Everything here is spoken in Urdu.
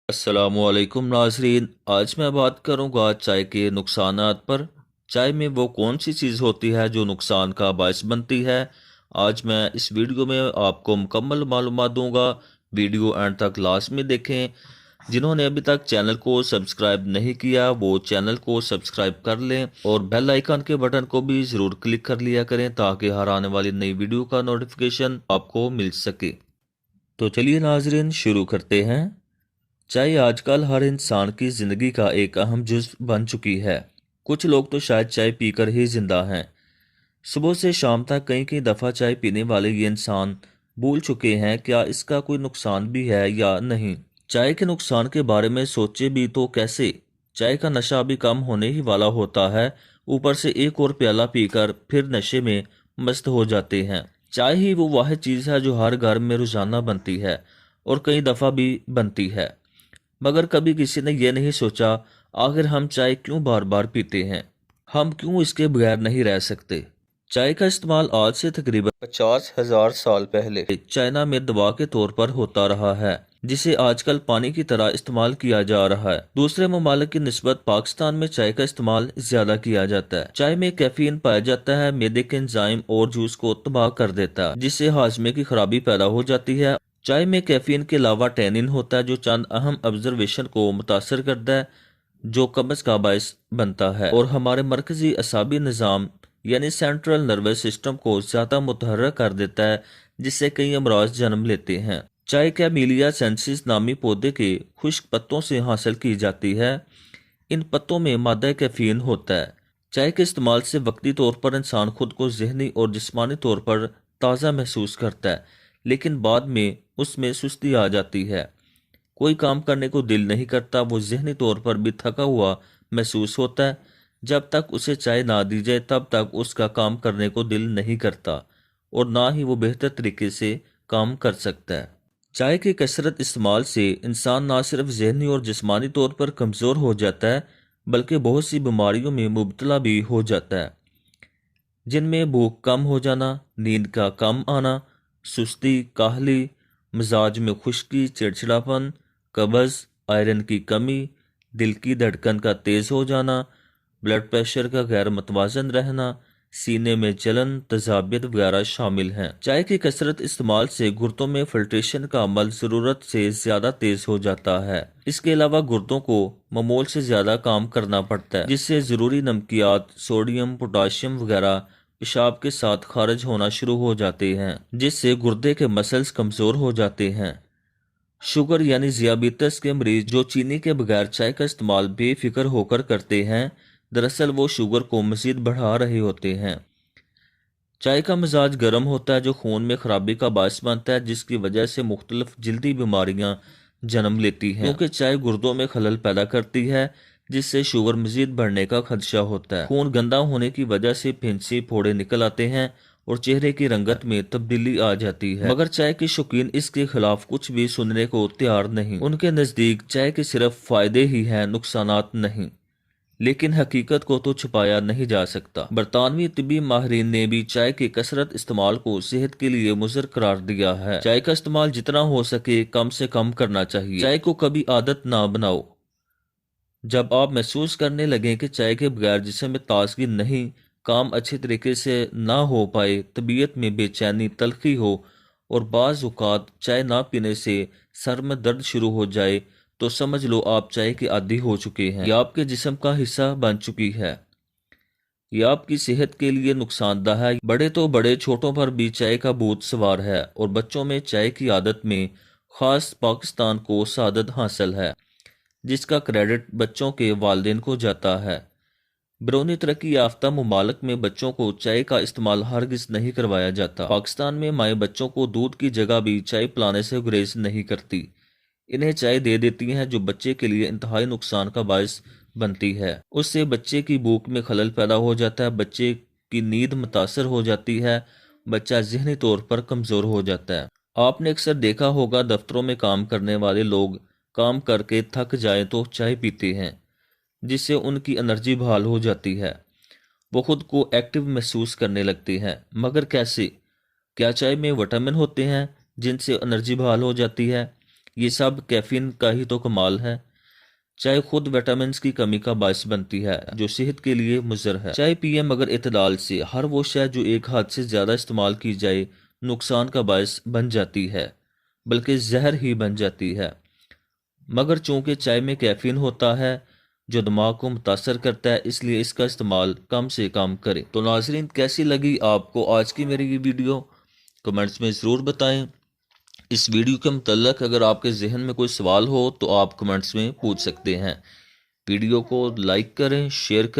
السلام علیکم ناظرین، آج میں بات کروں گا چائے کے نقصانات پر۔ چائے میں وہ کون سی چیز ہوتی ہے جو نقصان کا باعث بنتی ہے؟ آج میں اس ویڈیو میں آپ کو مکمل معلومات دوں گا۔ ویڈیو اینڈ تک لازمی دیکھیں۔ جنہوں نے ابھی تک چینل کو سبسکرائب نہیں کیا وہ چینل کو سبسکرائب کر لیں اور بیل آئیکن کے بٹن کو بھی ضرور کلک کر لیا کریں تاکہ ہر آنے والی نئی ویڈیو کا نوٹیفیکیشن آپ کو مل سکے۔ تو چلیے ناظرین شروع کرتے ہیں۔ چائے آج کل ہر انسان کی زندگی کا ایک اہم جزو بن چکی ہے۔ کچھ لوگ تو شاید چائے پی کر ہی زندہ ہیں۔ صبح سے شام تک کئی دفعہ چائے پینے والے یہ انسان بھول چکے ہیں کیا اس کا کوئی نقصان بھی ہے یا نہیں۔ چائے کے نقصان کے بارے میں سوچے بھی تو کیسے؟ چائے کا نشہ بھی کم ہونے ہی والا ہوتا ہے، اوپر سے ایک اور پیالہ پی کر پھر نشے میں مست ہو جاتے ہیں۔ چائے ہی وہ واحد چیز ہے جو ہر گھر میں روزانہ بنتی ہے اور کئی دفعہ بھی بنتی ہے، مگر کبھی کسی نے یہ نہیں سوچا آخر ہم چائے کیوں بار بار پیتے ہیں، ہم کیوں اس کے بغیر نہیں رہ سکتے۔ چائے کا استعمال آج سے تقریباً 50,000 سال پہلے چائنا میں دوا کے طور پر ہوتا رہا ہے، جسے آج کل پانی کی طرح استعمال کیا جا رہا ہے۔ دوسرے ممالک کی نسبت پاکستان میں چائے کا استعمال زیادہ کیا جاتا ہے۔ چائے میں کیفین پایا جاتا ہے، معدے کے انزائم اور جوس کو تباہ کر دیتا ہے، جس سے ہاضمے کی خرابی پیدا ہو جاتی ہے۔ چائے میں کیفین کے علاوہ ٹینن ہوتا ہے جو چند اہم ابزرویشن کو متاثر کرتا ہے، جو قبض کا باعث بنتا ہے اور ہمارے مرکزی اعصابی نظام یعنی سینٹرل نروس سسٹم کو زیادہ متحرک کر دیتا ہے، جس سے کئی امراض جنم لیتے ہیں۔ چائے کیمیلیا سینسس نامی پودے کے خشک پتوں سے حاصل کی جاتی ہے۔ ان پتوں میں مادہ کیفین ہوتا ہے۔ چائے کے استعمال سے وقتی طور پر انسان خود کو ذہنی اور جسمانی طور پر تازہ محسوس کرتا ہے، لیکن بعد میں اس میں سستی آ جاتی ہے، کوئی کام کرنے کو دل نہیں کرتا، وہ ذہنی طور پر بھی تھکا ہوا محسوس ہوتا ہے۔ جب تک اسے چائے نہ دی جائے تب تک اس کا کام کرنے کو دل نہیں کرتا اور نہ ہی وہ بہتر طریقے سے کام کر سکتا ہے۔ چائے کے کثرت استعمال سے انسان نہ صرف ذہنی اور جسمانی طور پر کمزور ہو جاتا ہے بلکہ بہت سی بیماریوں میں مبتلا بھی ہو جاتا ہے، جن میں بھوک کم ہو جانا، نیند کا کم آنا، سستی، کاہلی، مزاج میں خشکی، چڑچڑاپن، قبض، آئرن کی کمی، دل کی دھڑکن کا تیز ہو جانا، بلڈ پریشر کا غیر متوازن رہنا، سینے میں جلن، تذابیت وغیرہ شامل ہیں۔ چائے کی کثرت استعمال سے گردوں میں فلٹریشن کا عمل ضرورت سے زیادہ تیز ہو جاتا ہے۔ اس کے علاوہ گردوں کو معمول سے زیادہ کام کرنا پڑتا ہے، جس سے ضروری نمکیات، سوڈیم، پوٹاشیم وغیرہ پیشاب کے ساتھ خارج ہونا شروع ہو جاتے ہیں، جس سے گردے کے مسلز کمزور ہو جاتے ہیں۔ شوگر یعنی ذیابیطس کے مریض جو چینی کے بغیر چائے کا استعمال بے فکر ہو کر کرتے ہیں، دراصل وہ شوگر کو مزید بڑھا رہے ہوتے ہیں۔ چائے کا مزاج گرم ہوتا ہے جو خون میں خرابی کا باعث بنتا ہے، جس کی وجہ سے مختلف جلدی بیماریاں جنم لیتی ہیں، کیونکہ چائے گردوں میں خلل پیدا کرتی ہے جس سے شوگر مزید بڑھنے کا خدشہ ہوتا ہے۔ خون گندا ہونے کی وجہ سے پھنسی، پھوڑے نکل آتے ہیں اور چہرے کی رنگت میں تبدیلی آ جاتی ہے، مگر چائے کے شوقین اس کے خلاف کچھ بھی سننے کو تیار نہیں۔ ان کے نزدیک چائے کے صرف فائدے ہی ہیں، نقصانات نہیں، لیکن حقیقت کو تو چھپایا نہیں جا سکتا۔ برطانوی طبی ماہرین نے بھی چائے کے کثرت استعمال کو صحت کے لیے مضر قرار دیا ہے۔ چائے کا استعمال جتنا ہو سکے کم سے کم کرنا چاہیے۔ چائے کو کبھی عادت نہ بناؤ۔ جب آپ محسوس کرنے لگیں کہ چائے کے بغیر جسم میں تازگی نہیں، کام اچھے طریقے سے نہ ہو پائے، طبیعت میں بے چینی، تلخی ہو اور بعض اوقات چائے نہ پینے سے سر میں درد شروع ہو جائے، تو سمجھ لو آپ چائے کے عادی ہو چکے ہیں، یہ آپ کے جسم کا حصہ بن چکی ہے، یہ آپ کی صحت کے لیے نقصان دہ ہے۔ بڑے تو بڑے، چھوٹوں پر بھی چائے کا بھوت سوار ہے اور بچوں میں چائے کی عادت میں خاص پاکستان کو سعادت حاصل ہے، جس کا کریڈٹ بچوں کے والدین کو جاتا ہے۔ بیرونی ترقی یافتہ ممالک میں بچوں کو چائے کا استعمال ہرگز نہیں کروایا جاتا۔ پاکستان میں مائیں بچوں کو دودھ کی جگہ بھی چائے پلانے سے گریز نہیں کرتی، انہیں چائے دے دیتی ہیں جو بچے کے لیے انتہائی نقصان کا باعث بنتی ہے۔ اس سے بچے کی بھوک میں خلل پیدا ہو جاتا ہے، بچے کی نیند متاثر ہو جاتی ہے، بچہ ذہنی طور پر کمزور ہو جاتا ہے۔ آپ نے اکثر دیکھا ہوگا دفتروں میں کام کرنے والے لوگ کام کر کے تھک جائیں تو چائے پیتے ہیں، جس سے ان کی انرجی بحال ہو جاتی ہے، وہ خود کو ایکٹیو محسوس کرنے لگتے ہیں۔ مگر کیسے؟ کیا چائے میں وٹامن ہوتے ہیں جن سے انرجی بحال ہو جاتی ہے؟ یہ سب کیفین کا ہی تو کمال ہے۔ چائے خود وٹامنس کی کمی کا باعث بنتی ہے جو صحت کے لیے مضر ہے۔ چائے پیے مگر اعتدال سے، ہر وہ شے جو ایک حد سے زیادہ استعمال کی جائے نقصان کا باعث بن جاتی ہے، بلکہ زہر ہی بن جاتی ہے۔ مگر چونکہ چائے میں کیفین ہوتا ہے جو دماغ کو متاثر کرتا ہے، اس لیے اس کا استعمال کم سے کم کریں۔ تو ناظرین، کیسی لگی آپ کو آج کی میری یہ ویڈیو؟ کمنٹس میں ضرور بتائیں۔ اس ویڈیو کے متعلق اگر آپ کے ذہن میں کوئی سوال ہو تو آپ کمنٹس میں پوچھ سکتے ہیں۔ ویڈیو کو لائک کریں، شیئر کریں۔